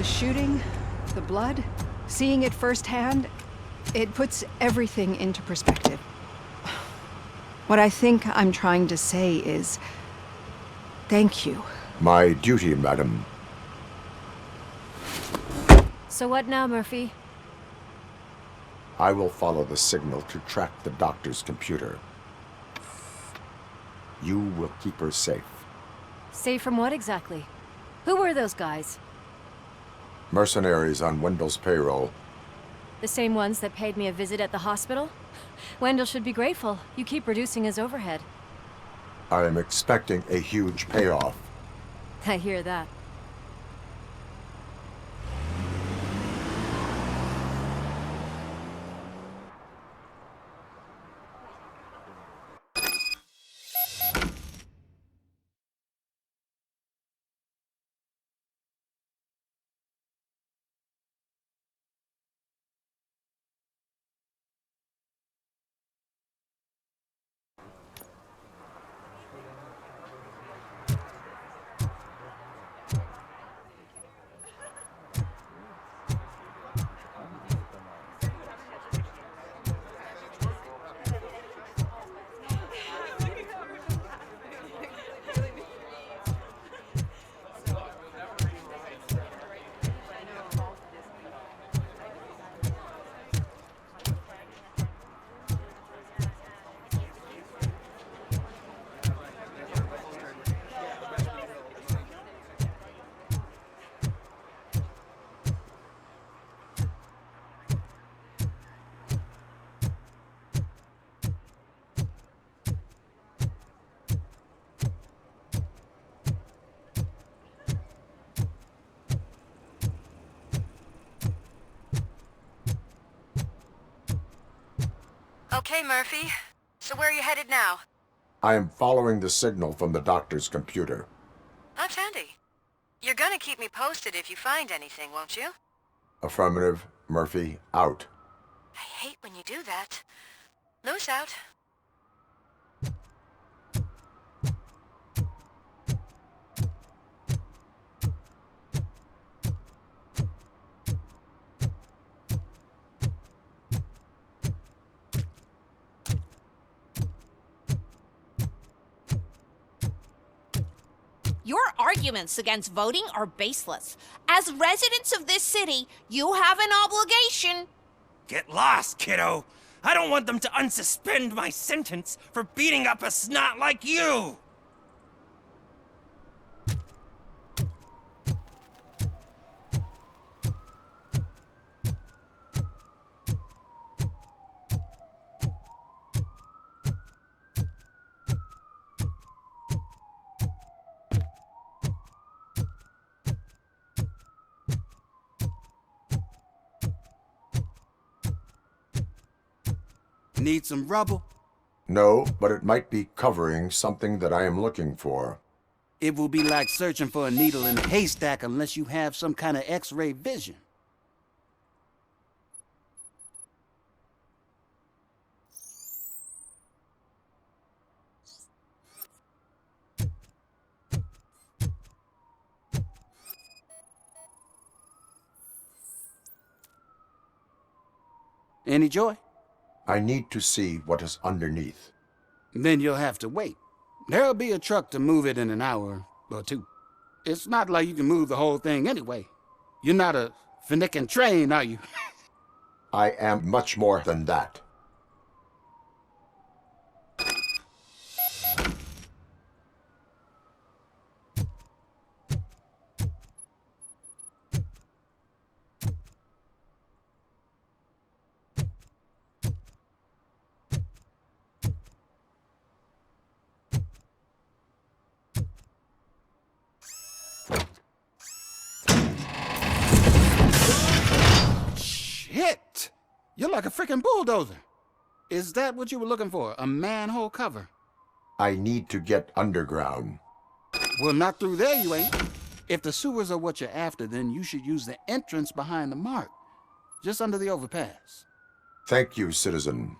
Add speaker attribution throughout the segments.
Speaker 1: The shooting, the blood, seeing it firsthand, it puts everything into perspective. What I think I'm trying to say is, thank you.
Speaker 2: My duty, madam.
Speaker 3: So what now, Murphy?
Speaker 2: I will follow the signal to track the doctor's computer. You will keep her safe.
Speaker 3: Safe from what exactly? Who were those guys?
Speaker 2: Mercenaries on Wendell's payroll.
Speaker 3: The same ones that paid me a visit at the hospital? Wendell should be grateful. You keep reducing his overhead.
Speaker 2: I am expecting a huge payoff.
Speaker 3: I hear that.
Speaker 4: Okay, Murphy. So where are you headed now?
Speaker 2: I am following the signal from the doctor's computer.
Speaker 4: That's handy. You're gonna keep me posted if you find anything, won't you?
Speaker 2: Affirmative. Murphy, out.
Speaker 4: I hate when you do that. Loose out.
Speaker 5: Your arguments against voting are baseless. As residents of this city, you have an obligation.
Speaker 6: Get lost, kiddo. I don't want them to unsuspend my sentence for beating up a snot like you. Need some rubble?
Speaker 2: No, but it might be covering something that I am looking for.
Speaker 6: It will be like searching for a needle in a haystack unless you have some kind of X-ray vision. Any joy?
Speaker 2: I need to see what is underneath.
Speaker 6: Then you'll have to wait. There'll be a truck to move it in an hour or two. It's not like you can move the whole thing anyway. You're not a finicking train, are you?
Speaker 2: I am much more than that.
Speaker 6: Shit! You're like a freaking bulldozer. Is that what you were looking for? A manhole cover?
Speaker 2: I need to get underground.
Speaker 6: Well, not through there, you ain't. If the sewers are what you're after, then you should use the entrance behind the mark, just under the overpass.
Speaker 2: Thank you, citizen.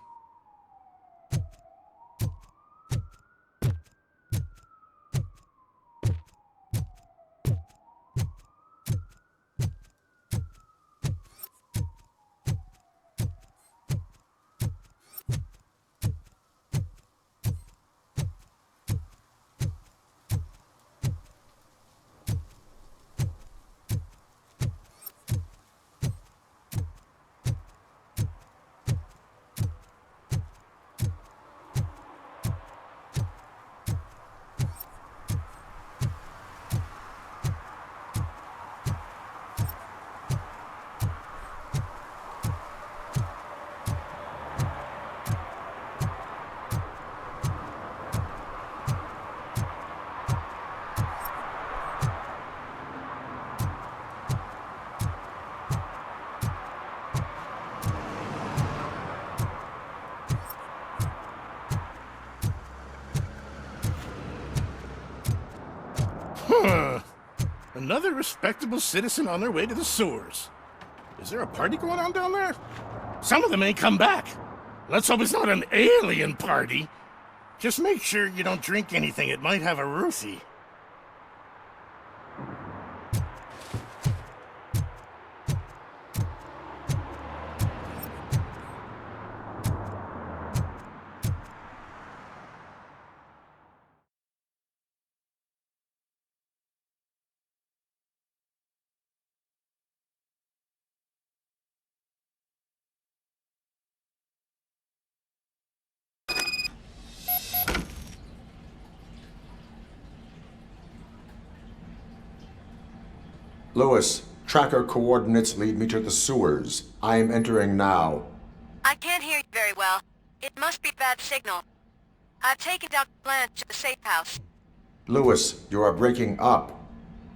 Speaker 7: Another respectable citizen on their way to the sewers. Is there a party going on down there? Some of them ain't come back. Let's hope it's not an alien party. Just make sure you don't drink anything. It might have a roofie.
Speaker 2: Lewis, tracker coordinates lead me to the sewers. I am entering now.
Speaker 4: I can't hear you very well. It must be bad signal. I've taken Dr. Blanche to the safe house.
Speaker 2: Lewis, you are breaking up.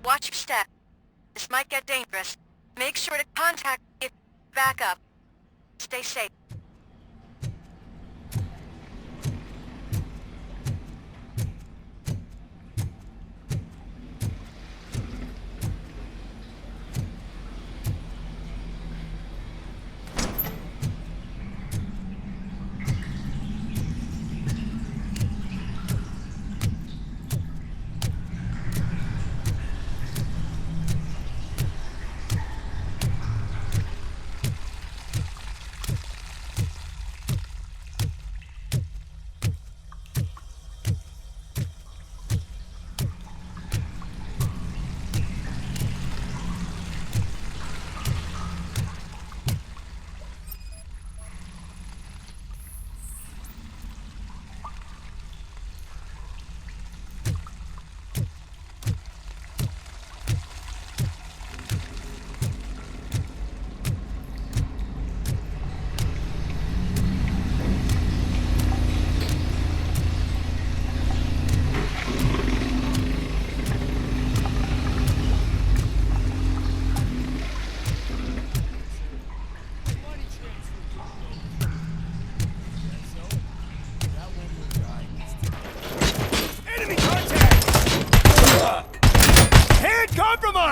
Speaker 4: Watch your step. This might get dangerous. Make sure to contact me if you back up. Stay safe.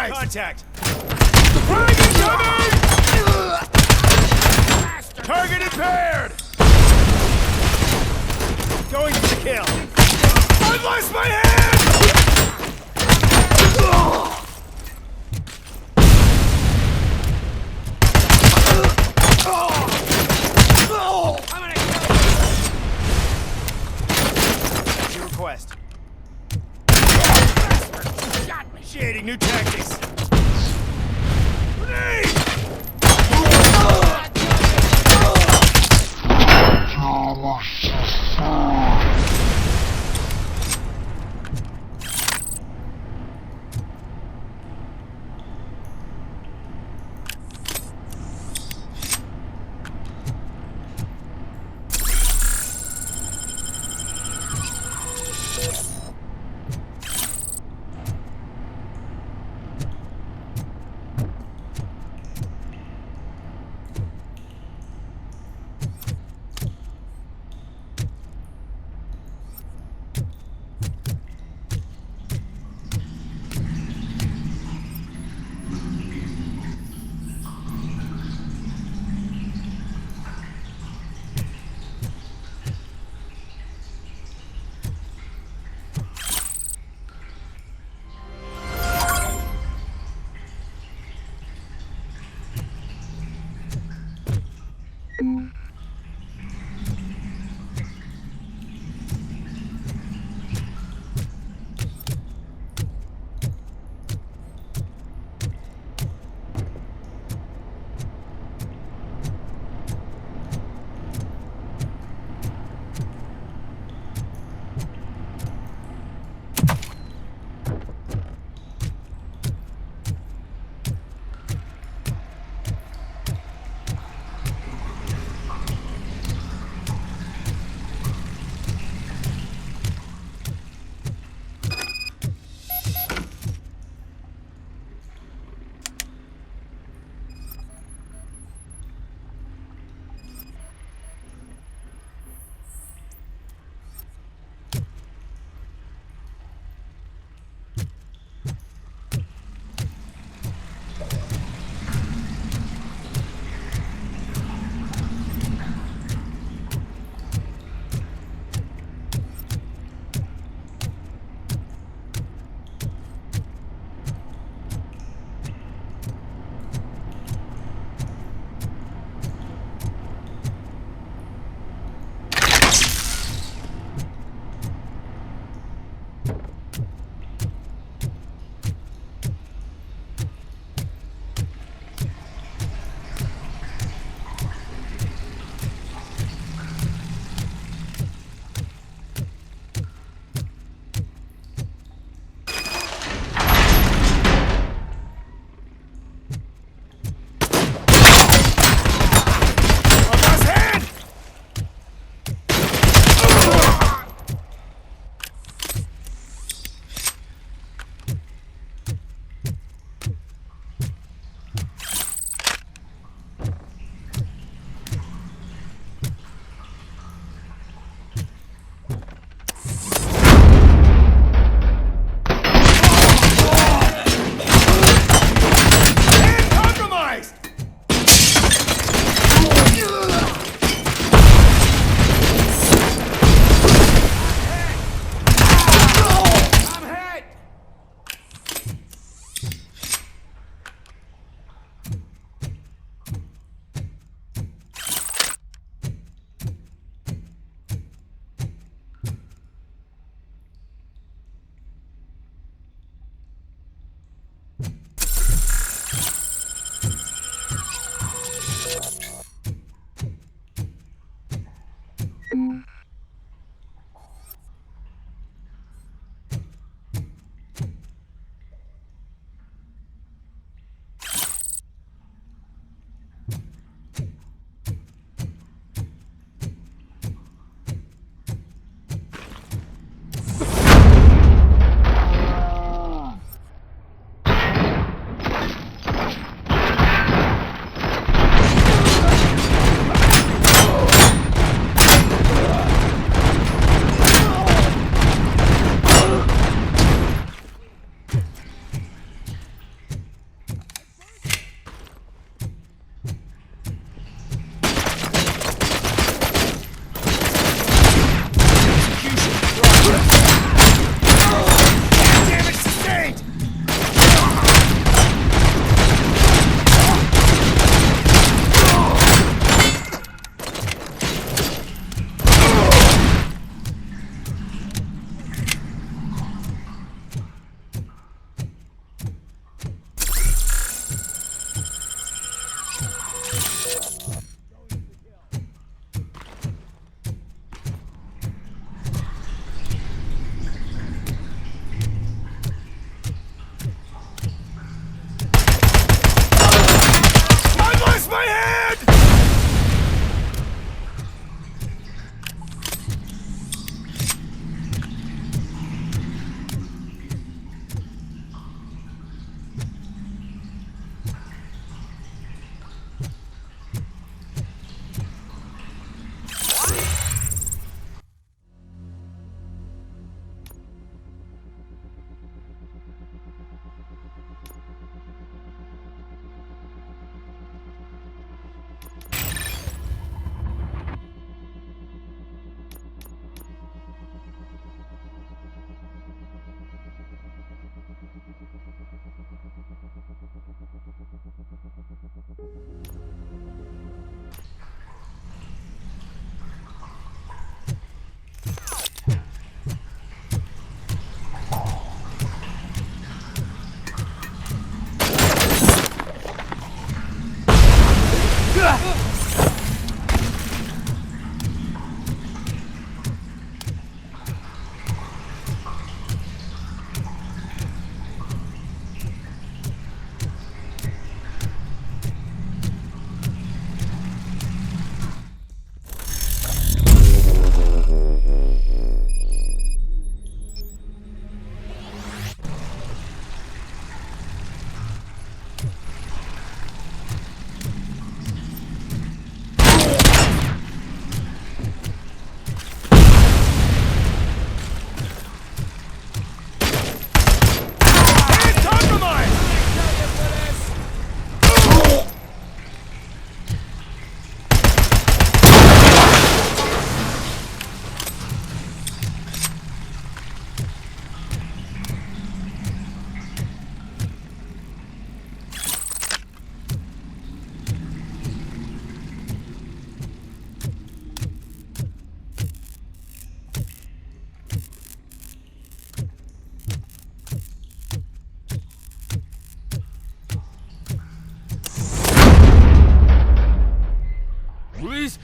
Speaker 8: Contact! Frag incoming! Target impaired! Going for the kill! I've lost my hand! I'm gonna kill you! Your request. Initiating new tactics.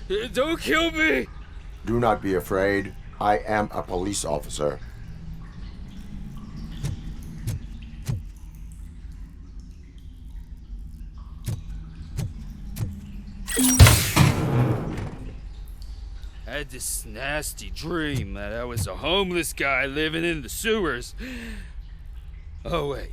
Speaker 8: Don't kill me!
Speaker 2: Do not be afraid. I am a police officer.
Speaker 8: I had this nasty dream that I was a homeless guy living in the sewers. Oh, wait.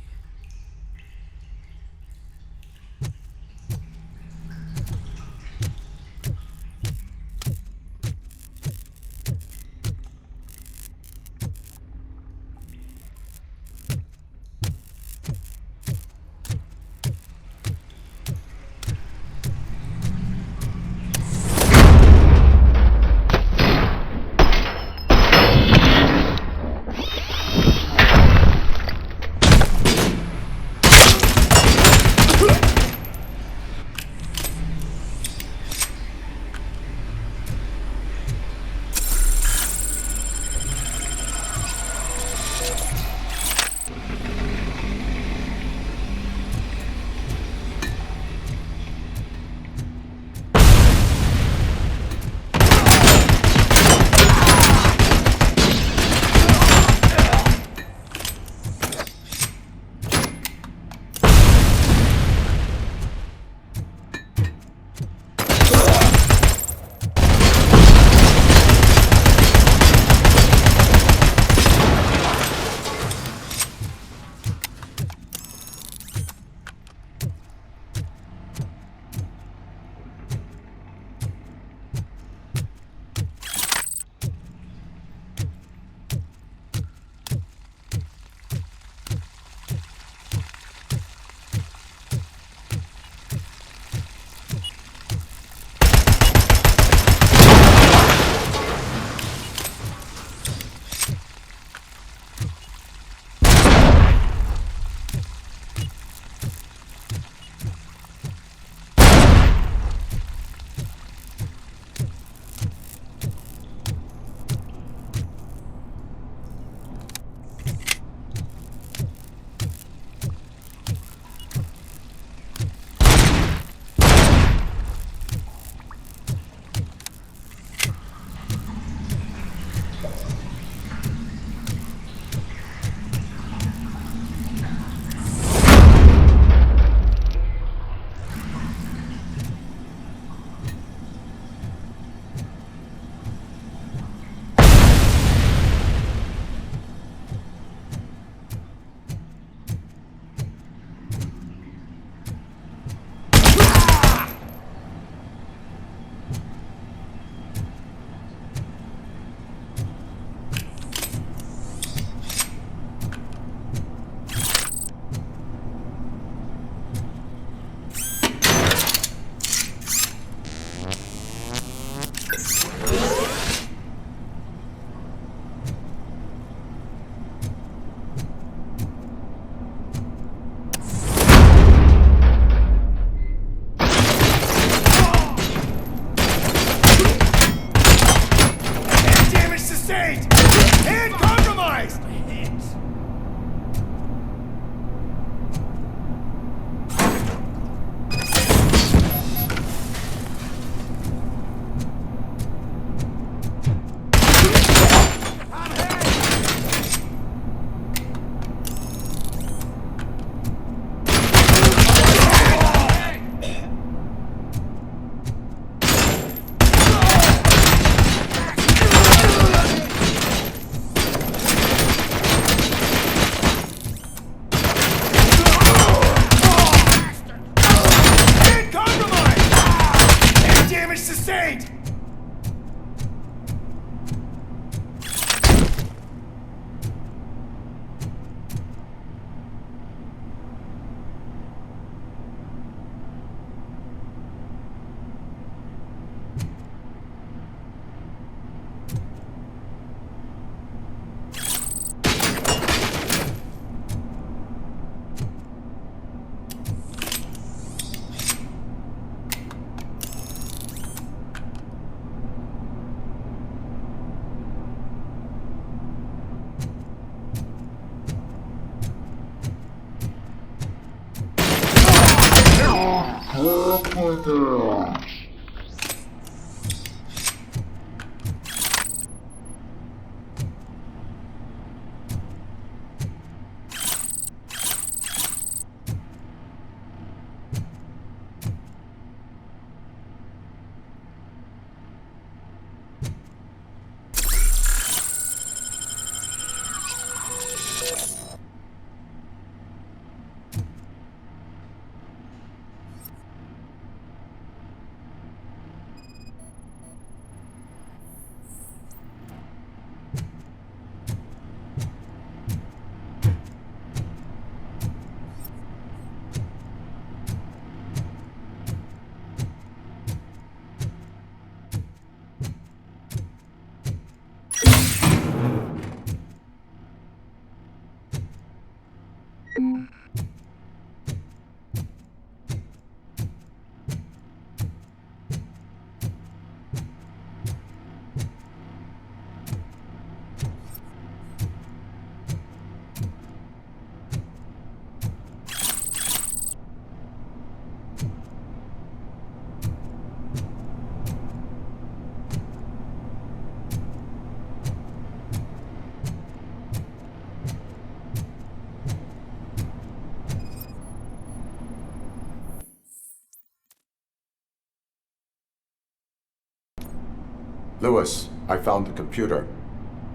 Speaker 2: Lewis, I found the computer.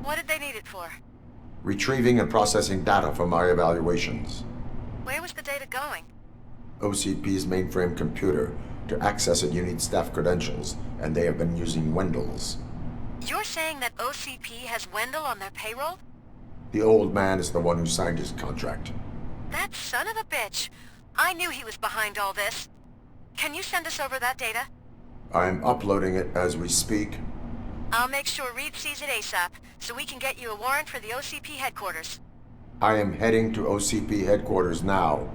Speaker 4: What did they need it for?
Speaker 2: Retrieving and processing data from my evaluations.
Speaker 4: Where was the data going?
Speaker 2: OCP's mainframe computer. To access it, you need staff credentials, and they have been using Wendell's.
Speaker 4: You're saying that OCP has Wendell on their payroll?
Speaker 2: The old man is the one who signed his contract.
Speaker 4: That son of a bitch. I knew he was behind all this. Can you send us over that data?
Speaker 2: I'm uploading it as we speak.
Speaker 4: I'll make sure Reed sees it ASAP, so we can get you a warrant for the OCP headquarters.
Speaker 2: I am heading to OCP headquarters now.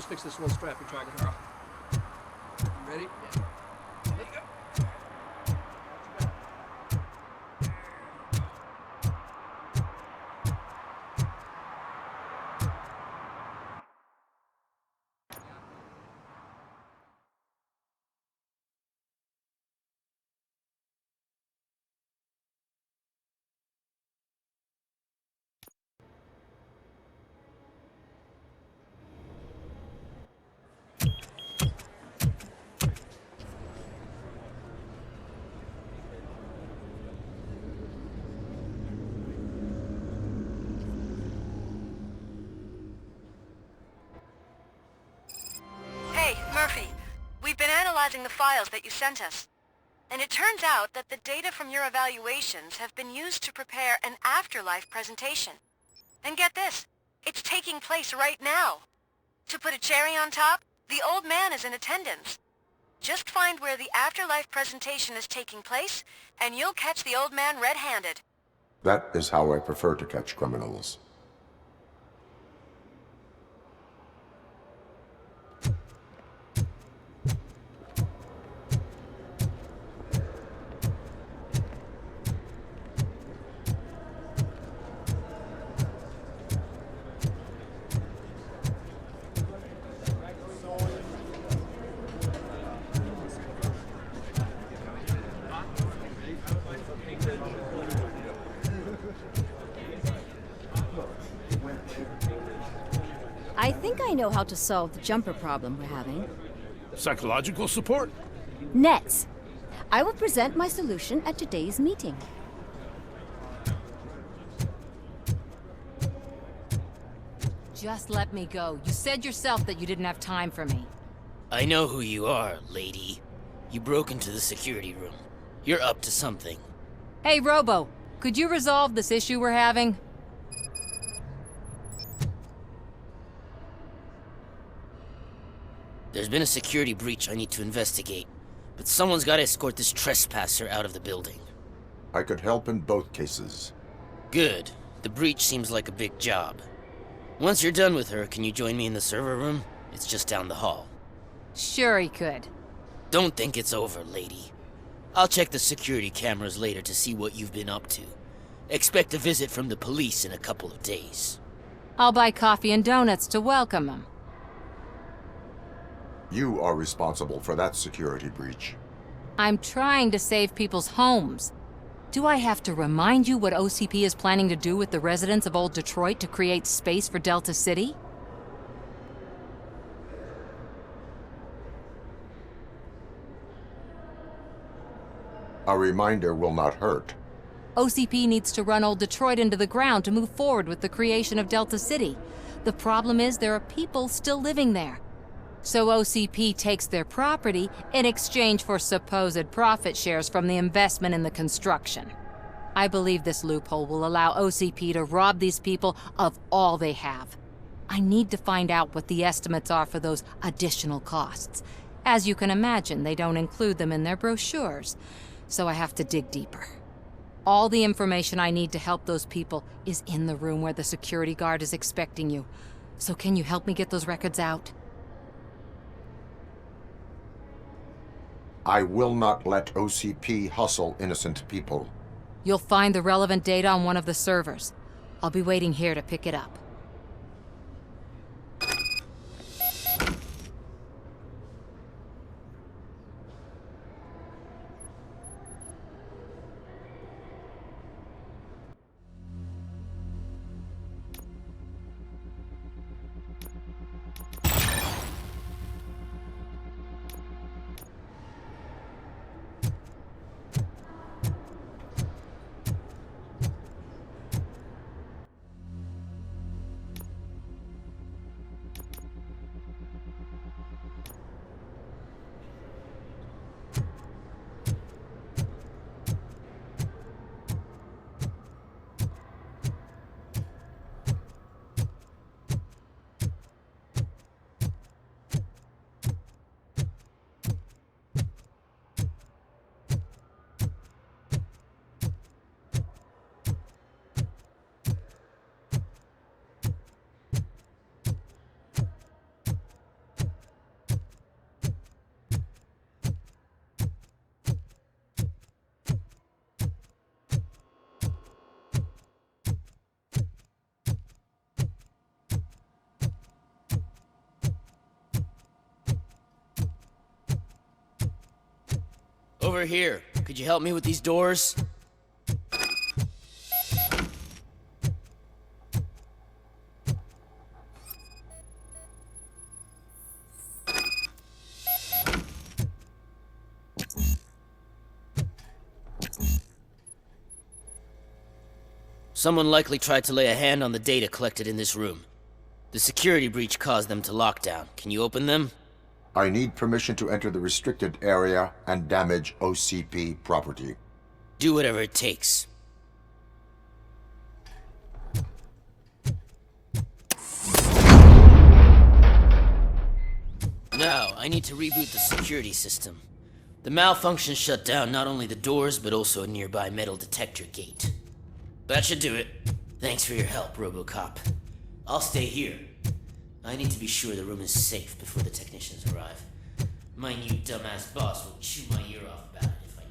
Speaker 9: Fix this one strap you're trying to. You ready? Yeah. There you go.
Speaker 4: Murphy, we've been analyzing the files that you sent us. And it turns out that the data from your evaluations have been used to prepare an afterlife presentation. And get this, it's taking place right now. To put a cherry on top, the old man is in attendance. Just find where the afterlife presentation is taking place, and you'll catch the old man red-handed.
Speaker 2: That is how I prefer to catch criminals.
Speaker 3: I think I know how to solve the jumper problem we're having.
Speaker 7: Psychological support?
Speaker 3: Nets. I will present my solution at today's meeting.
Speaker 10: Just let me go. You said yourself that you didn't have time for me. I know who you are, lady. You broke into the security room. You're up to something.
Speaker 11: Hey, Robo, could you resolve this issue we're having?
Speaker 10: There's been a security breach I need to investigate, but someone's got to escort this trespasser out of the building.
Speaker 2: I could help in both cases.
Speaker 10: Good. The breach seems like a big job. Once you're done with her, can you join me in the server room? It's just down the hall.
Speaker 11: Sure he could.
Speaker 10: Don't think it's over, lady. I'll check the security cameras later to see what you've been up to. Expect a visit from the police in a couple of days.
Speaker 11: I'll buy coffee and donuts to welcome him.
Speaker 2: You are responsible for that security breach.
Speaker 11: I'm trying to save people's homes. Do I have to remind you what OCP is planning to do with the residents of Old Detroit to create space for Delta City?
Speaker 2: A reminder will not hurt.
Speaker 11: OCP needs to run Old Detroit into the ground to move forward with the creation of Delta City. The problem is there are people still living there. So OCP takes their property in exchange for supposed profit shares from the investment in the construction. I believe this loophole will allow OCP to rob these people of all they have. I need to find out what the estimates are for those additional costs. As you can imagine, they don't include them in their brochures, so I have to dig deeper. All the information I need to help those people is in the room where the security guard is expecting you. So can you help me get those records out?
Speaker 2: I will not let OCP hustle innocent people.
Speaker 11: You'll find the relevant data on one of the servers. I'll be waiting here to pick it up.
Speaker 10: Over here. Could you help me with these doors? Someone likely tried to lay a hand on the data collected in this room. The security breach caused them to lock down. Can you open them?
Speaker 2: I need permission to enter the restricted area and damage OCP property.
Speaker 10: Do whatever it takes. Now, I need to reboot the security system. The malfunction shut down not only the doors, but also a nearby metal detector gate. That should do it. Thanks for your help, RoboCop. I'll stay here. I need to be sure the room is safe before the technicians arrive. My new dumbass boss will chew my ear off about it if I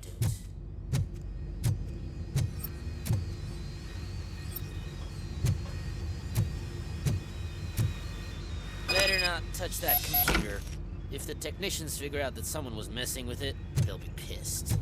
Speaker 10: don't. Better not touch that computer. If the technicians figure out that someone was messing with it, they'll be pissed.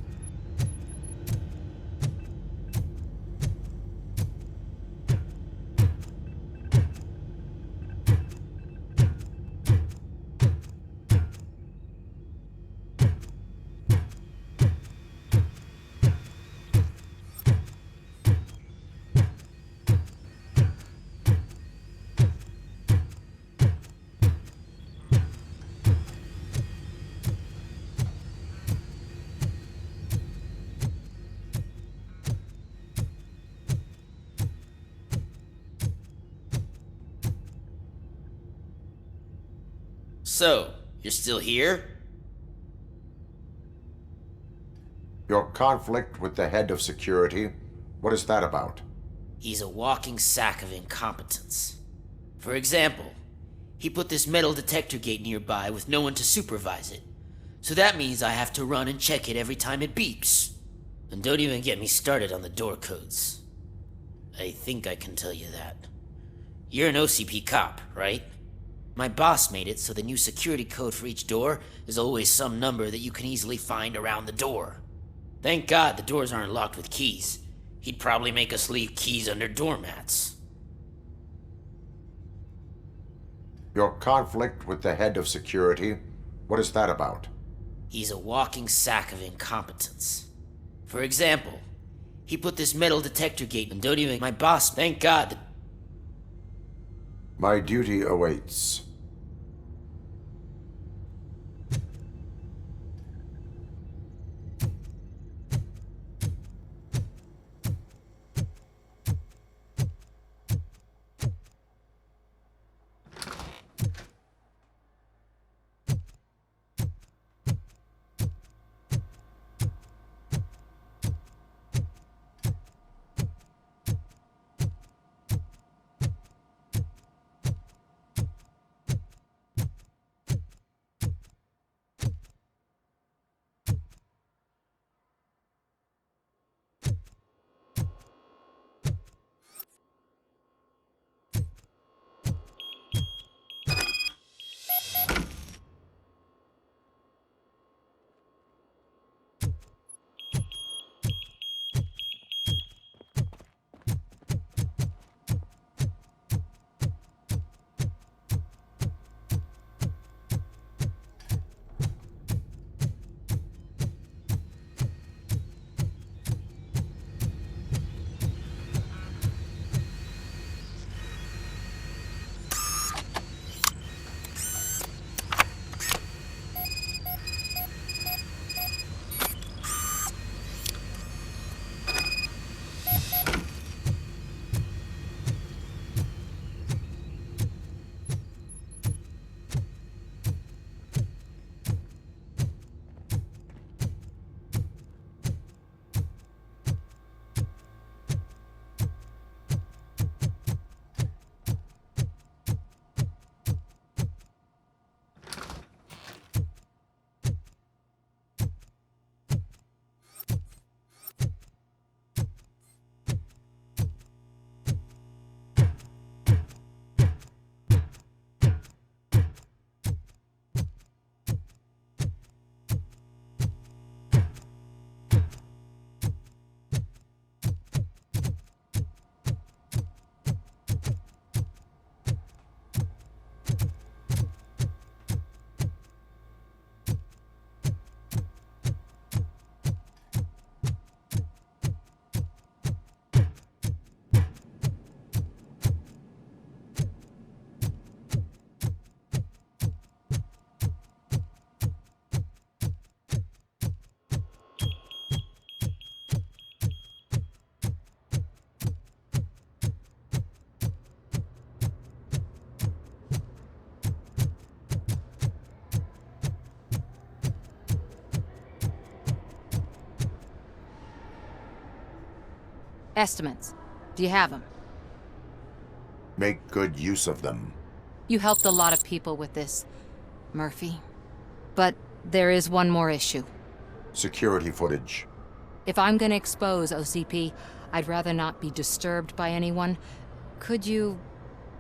Speaker 10: So, you're still here?
Speaker 2: Your conflict with the head of security, what is that about?
Speaker 10: He's a walking sack of incompetence. For example, he put this metal detector gate nearby with no one to supervise it. So that means I have to run and check it every time it beeps. And don't even get me started on the door codes. I think I can tell you that. You're an OCP cop, right? My boss made it so the new security code for each door is always some number that you can easily find around the door. Thank God the doors aren't locked with keys. He'd probably make us leave keys under doormats.
Speaker 2: Your conflict with the head of security, what is that about?
Speaker 10: He's a walking sack of incompetence. For example, he put this metal detector gate and don't even... My boss, thank God.
Speaker 2: My duty awaits.
Speaker 11: Estimates. Do you have them?
Speaker 2: Make good use of them.
Speaker 11: You helped a lot of people with this, Murphy. But there is one more issue.
Speaker 2: Security footage.
Speaker 11: If I'm gonna expose OCP, I'd rather not be disturbed by anyone. Could you...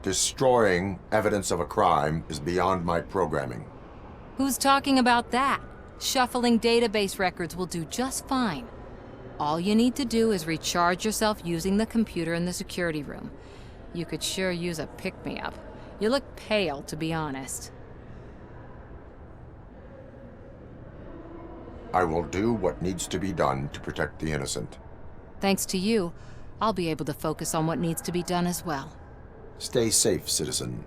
Speaker 2: Destroying evidence of a crime is beyond my programming.
Speaker 11: Who's talking about that? Shuffling database records will do just fine. All you need to do is recharge yourself using the computer in the security room. You could sure use a pick-me-up. You look pale, to be honest.
Speaker 2: I will do what needs to be done to protect the innocent.
Speaker 11: Thanks to you, I'll be able to focus on what needs to be done as well.
Speaker 2: Stay safe, citizen.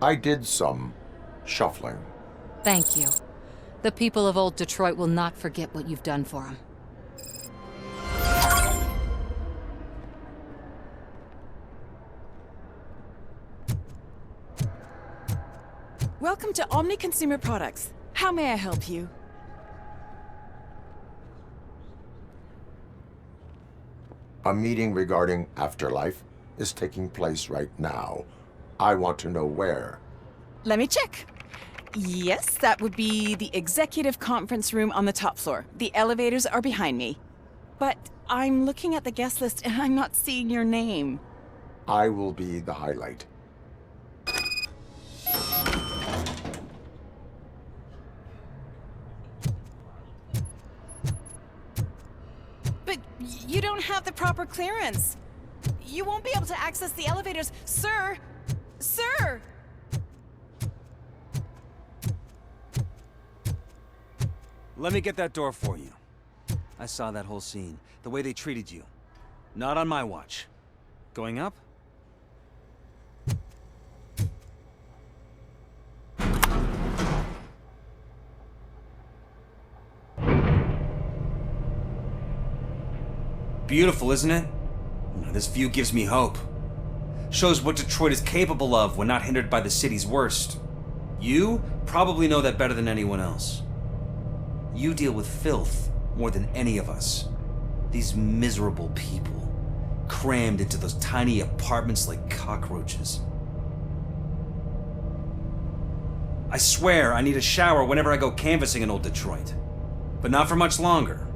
Speaker 2: I did some shuffling.
Speaker 11: Thank you. The people of Old Detroit will not forget what you've done for them.
Speaker 12: Welcome to Omni Consumer Products. How may I help you?
Speaker 2: A meeting regarding afterlife is taking place right now. I want to know where.
Speaker 12: Let me check. Yes, that would be the executive conference room on the top floor. The elevators are behind me. But I'm looking at the guest list and I'm not seeing your name.
Speaker 2: I will be the highlight.
Speaker 12: But you don't have the proper clearance. You won't be able to access the elevators. Sir! Sir!
Speaker 13: Let me get that door for you. I saw that whole scene. The way they treated you. Not on my watch. Going up? Beautiful, isn't it? This view gives me hope. Shows what Detroit is capable of when not hindered by the city's worst. You probably know that better than anyone else. You deal with filth more than any of us. These miserable people, crammed into those tiny apartments like cockroaches. I swear I need a shower whenever I go canvassing in Old Detroit. But not for much longer.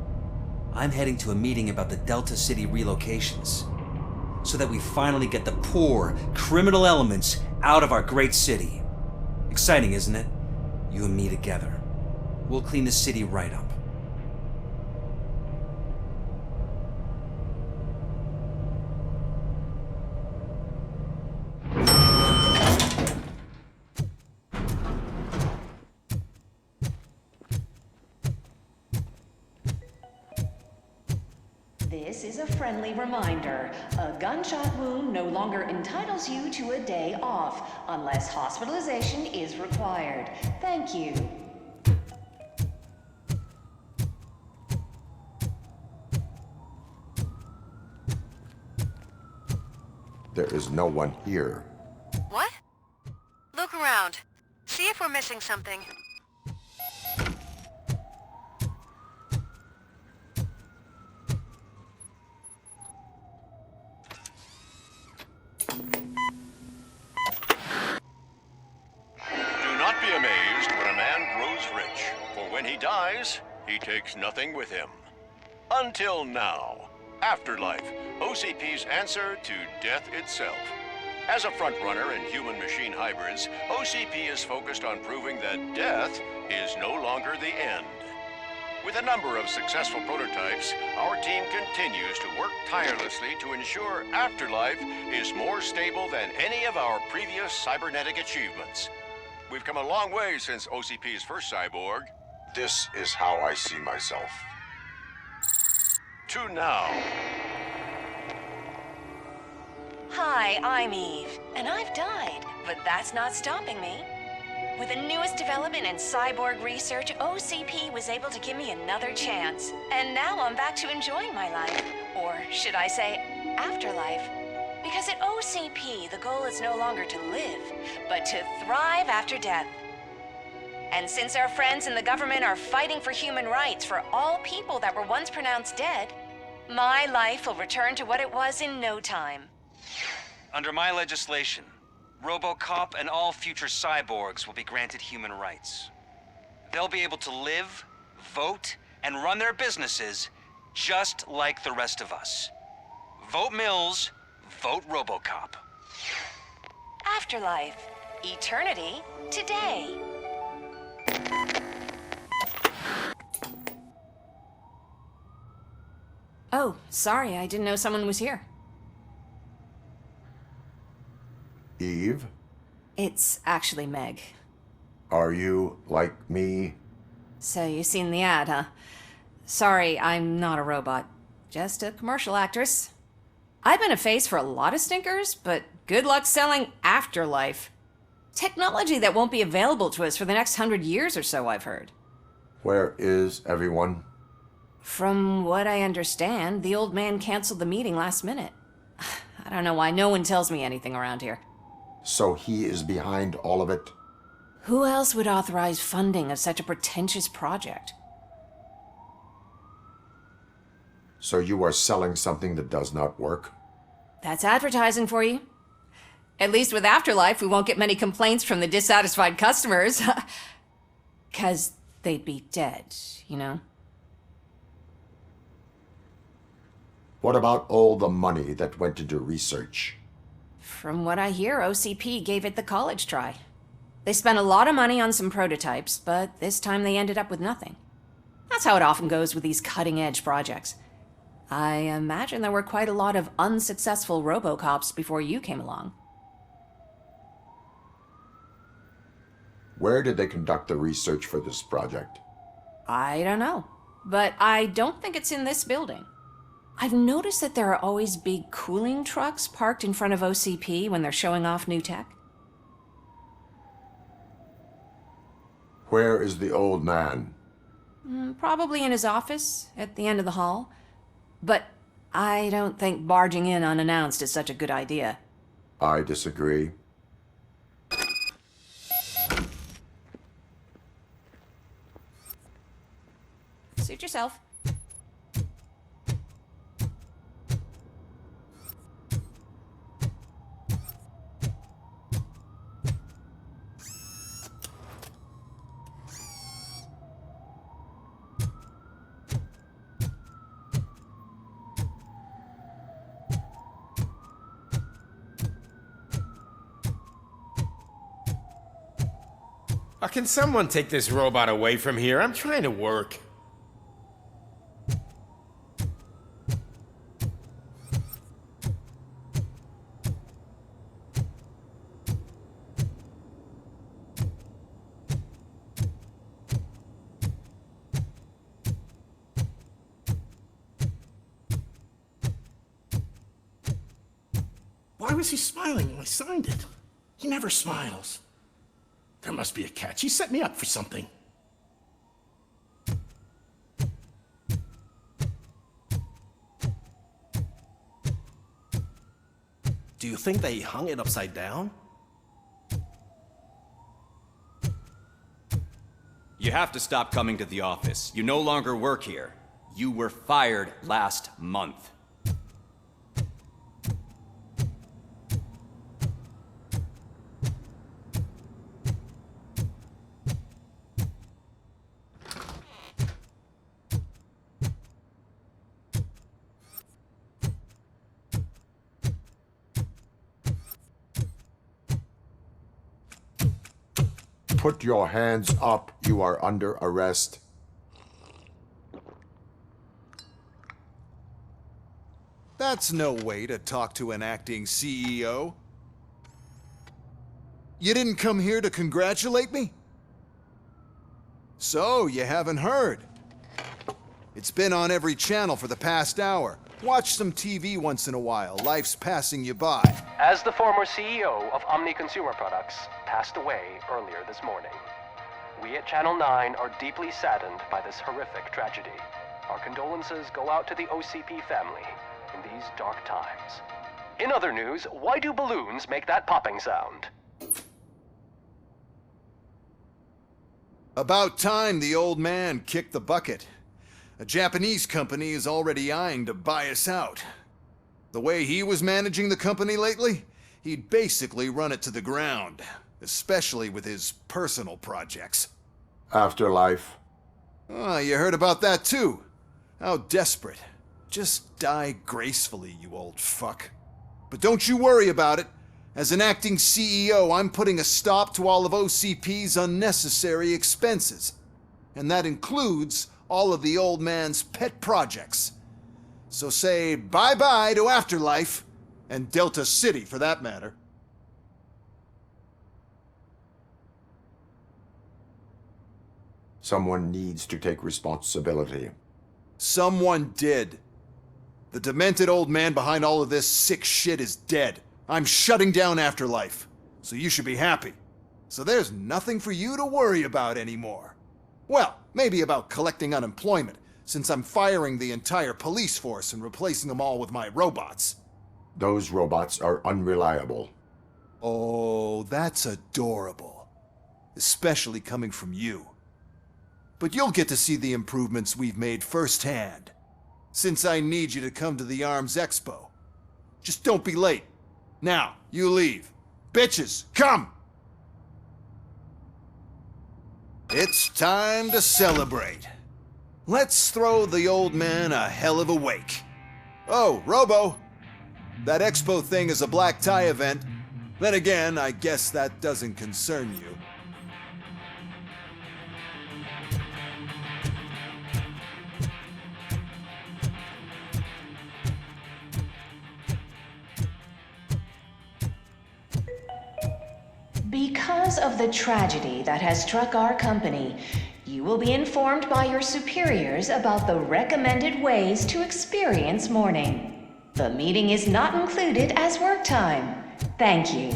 Speaker 13: I'm heading to a meeting about the Delta City relocations, so that we finally get the poor, criminal elements out of our great city. Exciting, isn't it? You and me together. We'll clean the city right up.
Speaker 14: This is a friendly reminder. A gunshot wound no longer entitles you to a day off, unless hospitalization is required. Thank you.
Speaker 2: There is no one here.
Speaker 4: What? Look around. See if we're missing something.
Speaker 15: Do not be amazed when a man grows rich, for when he dies, he takes nothing with him. Until now. Afterlife, OCP's answer to death itself. As a frontrunner in human-machine hybrids, OCP is focused on proving that death is no longer the end. With a number of successful prototypes, our team continues to work tirelessly to ensure Afterlife is more stable than any of our previous cybernetic achievements. We've come a long way since OCP's first cyborg.
Speaker 2: This is how I see myself.
Speaker 15: To now.
Speaker 14: Hi, I'm Eve, and I've died, but that's not stopping me. With the newest development in cyborg research, OCP was able to give me another chance. And now I'm back to enjoying my life. Or should I say, afterlife. Because at OCP, the goal is no longer to live, but to thrive after death. And since our friends in the government are fighting for human rights for all people that were once pronounced dead, my life will return to what it was in no time.
Speaker 13: Under my legislation, RoboCop and all future cyborgs will be granted human rights. They'll be able to live, vote, and run their businesses just like the rest of us. Vote Mills, vote RoboCop.
Speaker 14: Afterlife. Eternity. Today.
Speaker 3: Oh, sorry, I didn't know someone was here.
Speaker 2: Eve?
Speaker 3: It's actually Meg.
Speaker 2: Are you like me?
Speaker 3: So you've seen the ad, huh? Sorry, I'm not a robot. Just a commercial actress. I've been a face for a lot of stinkers, but good luck selling Afterlife.
Speaker 14: Technology that won't be available to us for the next 100 years or so, I've heard.
Speaker 2: Where is everyone?
Speaker 14: From what I understand, the old man canceled the meeting last minute. I don't know why no one tells me anything around here.
Speaker 2: So he is behind all of it?
Speaker 14: Who else would authorize funding of such a pretentious project?
Speaker 2: So you are selling something that does not work?
Speaker 14: That's advertising for you. At least with Afterlife, we won't get many complaints from the dissatisfied customers. 'Cause they'd be dead, you know?
Speaker 2: What about all the money that went into research?
Speaker 14: From what I hear, OCP gave it the college try. They spent a lot of money on some prototypes, but this time they ended up with nothing. That's how it often goes with these cutting-edge projects. I imagine there were quite a lot of unsuccessful RoboCops before you came along.
Speaker 2: Where did they conduct the research for this project?
Speaker 14: I don't know, but I don't think it's in this building. I've noticed that there are always big cooling trucks parked in front of OCP when they're showing off new tech.
Speaker 2: Where is the old man?
Speaker 14: Probably in his office, at the end of the hall. But I don't think barging in unannounced is such a good idea.
Speaker 2: I disagree.
Speaker 14: Suit yourself.
Speaker 16: Can someone take this robot away from here? I'm trying to work.
Speaker 7: Why was he smiling when I signed it? He never smiles. There must be a catch. He set me up for something.
Speaker 17: Do you think they hung it upside down?
Speaker 18: You have to stop coming to the office. You no longer work here. You were fired last month.
Speaker 2: Put your hands up. You are under arrest.
Speaker 19: That's no way to talk to an acting CEO. You didn't come here to congratulate me? So, you haven't heard. It's been on every channel for the past hour. Watch some TV once in a while. Life's passing you by.
Speaker 20: As the former CEO of Omni Consumer Products passed away earlier this morning, we at Channel 9 are deeply saddened by this horrific tragedy. Our condolences go out to the OCP family in these dark times. In other news, why do balloons make that popping sound?
Speaker 19: About time the old man kicked the bucket. A Japanese company is already eyeing to buy us out. The way he was managing the company lately, he'd basically run it to the ground, especially with his personal projects.
Speaker 2: Afterlife.
Speaker 19: Oh, you heard about that too. How desperate. Just die gracefully, you old fuck. But don't you worry about it. As an acting CEO, I'm putting a stop to all of OCP's unnecessary expenses. And that includes all of the old man's pet projects. So say bye-bye to Afterlife, and Delta City for that matter.
Speaker 2: Someone needs to take responsibility.
Speaker 19: Someone did. The demented old man behind all of this sick shit is dead. I'm shutting down Afterlife, so you should be happy. So there's nothing for you to worry about anymore. Well, maybe about collecting unemployment, since I'm firing the entire police force and replacing them all with my robots.
Speaker 2: Those robots are unreliable.
Speaker 19: Oh, that's adorable. Especially coming from you. But you'll get to see the improvements we've made firsthand, since I need you to come to the Arms Expo. Just don't be late. Now, you leave. Bitches, come! It's time to celebrate. Let's throw the old man a hell of a wake. Oh, Robo! That expo thing is a black tie event. Then again, I guess that doesn't concern you.
Speaker 14: Because of the tragedy that has struck our company, you will be informed by your superiors about the recommended ways to experience mourning. The meeting is not included as work time. Thank you.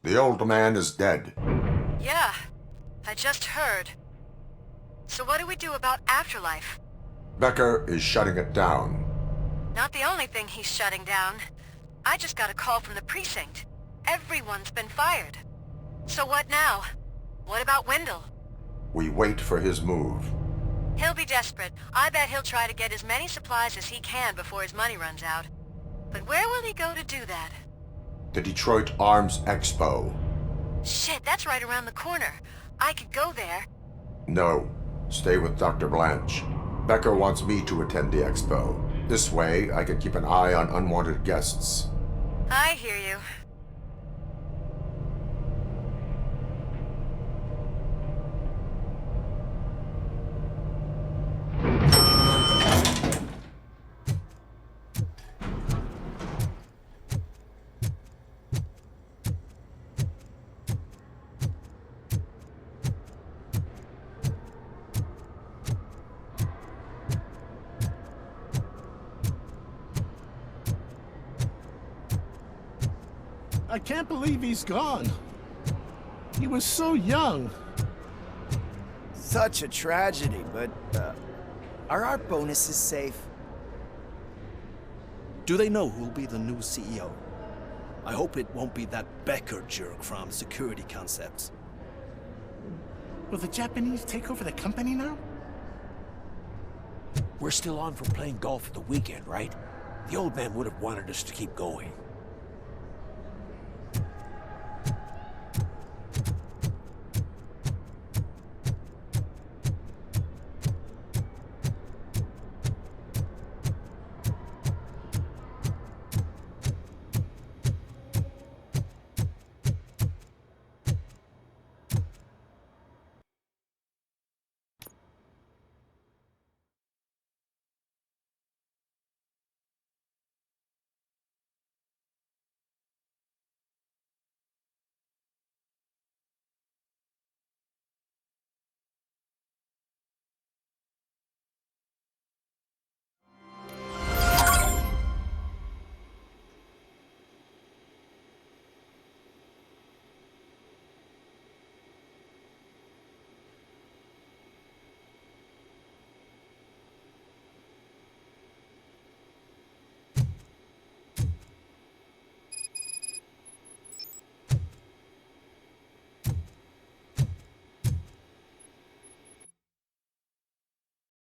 Speaker 2: The old man is dead.
Speaker 4: Yeah, I just heard. So what do we do about afterlife?
Speaker 2: Becker is shutting it down.
Speaker 4: Not the only thing he's shutting down. I just got a call from the precinct. Everyone's been fired. So what now? What about Wendell?
Speaker 2: We wait for his move.
Speaker 4: He'll be desperate. I bet he'll try to get as many supplies as he can before his money runs out. But where will he go to do that?
Speaker 2: The Detroit Arms Expo.
Speaker 4: Shit, that's right around the corner. I could go there.
Speaker 2: No. Stay with Dr. Blanche. Becker wants me to attend the expo. This way, I can keep an eye on unwanted guests.
Speaker 4: I hear you.
Speaker 7: I can't believe he's gone. He was so young.
Speaker 9: Such a tragedy, but, are our bonuses safe?
Speaker 17: Do they know who'll be the new CEO? I hope it won't be that Becker jerk from Security Concepts.
Speaker 7: Will the Japanese take over the company now?
Speaker 21: We're still on for playing golf at the weekend, right? The old man would have wanted us to keep going.